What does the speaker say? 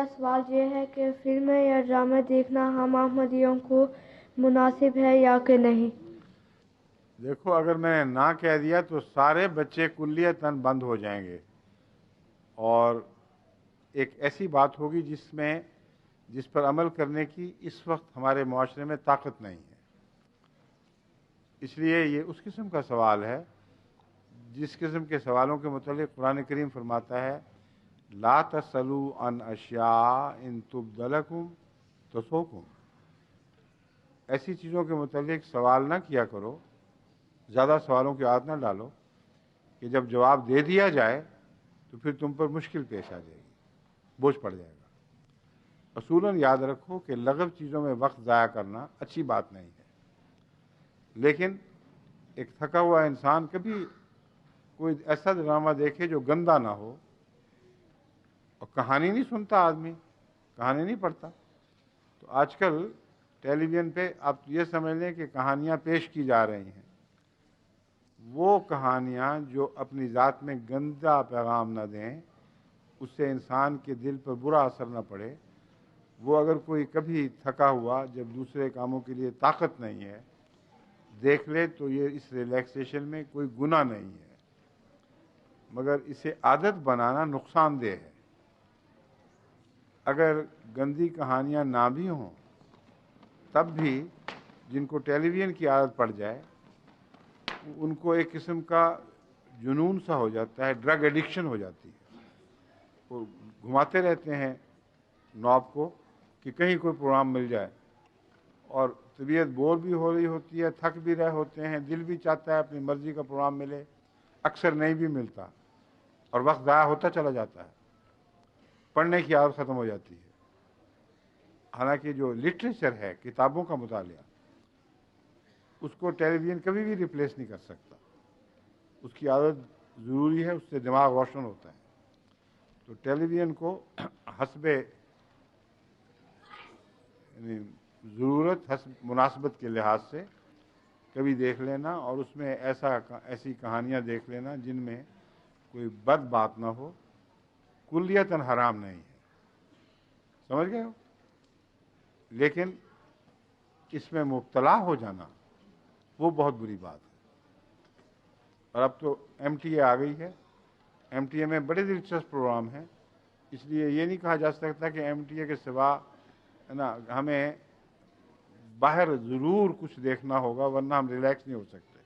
سوال یہ ہے کہ فلمیں یا ڈرامے دیکھنا ہم احمدیوں کو مناسب ہے یا کہ نہیں؟ دیکھو، اگر میں نے نہ کہہ دیا تو سارے بچے کلیتاً بند ہو جائیں گے، اور ایک ایسی بات ہوگی جس پر عمل کرنے کی اس وقت ہمارے معاشرے میں طاقت نہیں ہے۔ اس لیے یہ اس قسم کا سوال ہے جس قسم کے سوالوں کے متعلق قرآن کریم فرماتا ہے لا تسألوا عن اشیاء ان تبد لکم تسؤکم۔ ایسی چیزوں کے متعلق سوال نہ کیا کرو، زیادہ سوالوں کی عادت نہ ڈالو کہ جب جواب دے دیا جائے تو پھر تم پر مشکل پیش آ جائے گی، بوجھ پڑ جائے گا۔ اصولاً یاد رکھو کہ لغو چیزوں میں وقت ضائع کرنا اچھی بات نہیں ہے، لیکن ایک تھکا ہوا انسان کبھی کوئی ایسا ڈرامہ دیکھے جو گندا نہ ہو، اور کہانی نہیں سنتا آدمی، کہانی نہیں پڑھتا، تو آج کل ٹیلی ویژن پہ آپ یہ سمجھ لیں کہ کہانیاں پیش کی جا رہی ہیں، وہ کہانیاں جو اپنی ذات میں گندا پیغام نہ دیں، اس سے انسان کے دل پر برا اثر نہ پڑے، وہ اگر کوئی کبھی تھکا ہوا جب دوسرے کاموں کے لیے طاقت نہیں ہے دیکھ لے تو یہ اس ریلیکسیشن میں کوئی گناہ نہیں ہے، مگر اسے عادت بنانا نقصان دہ ہے۔ اگر گندی کہانیاں نہ بھی ہوں تب بھی جن کو ٹیلی ویژن کی عادت پڑ جائے ان کو ایک قسم کا جنون سا ہو جاتا ہے، ڈرگ ایڈکشن ہو جاتی ہے، وہ گھماتے رہتے ہیں نوب کو کہ کہیں کوئی پروگرام مل جائے، اور طبیعت بور بھی ہو رہی ہوتی ہے، تھک بھی رہے ہوتے ہیں، دل بھی چاہتا ہے اپنی مرضی کا پروگرام ملے، اکثر نہیں بھی ملتا اور وقت ضائع ہوتا چلا جاتا ہے، پڑھنے کی عادت ختم ہو جاتی ہے۔ حالانکہ جو لٹریچر ہے، کتابوں کا مطالعہ، اس کو ٹیلی ویژن کبھی بھی ریپلیس نہیں کر سکتا، اس کی عادت ضروری ہے، اس سے دماغ روشن ہوتا ہے۔ تو ٹیلی ویژن کو حسب یعنی ضرورت، حسب مناسبت کے لحاظ سے کبھی دیکھ لینا، اور اس میں ایسی کہانیاں دیکھ لینا جن میں کوئی بد بات نہ ہو، کلیتاً حرام نہیں ہے، سمجھ گئے ہو؟ لیکن اس میں مبتلا ہو جانا وہ بہت بری بات ہے۔ اور اب تو ایم ٹی اے آ گئی ہے، ایم ٹی اے میں بڑے دلچسپ پروگرام ہیں، اس لیے یہ نہیں کہا جا سکتا کہ ایم ٹی اے کے سوا ہمیں باہر ضرور کچھ دیکھنا ہوگا ورنہ ہم ریلیکس نہیں ہو سکتے۔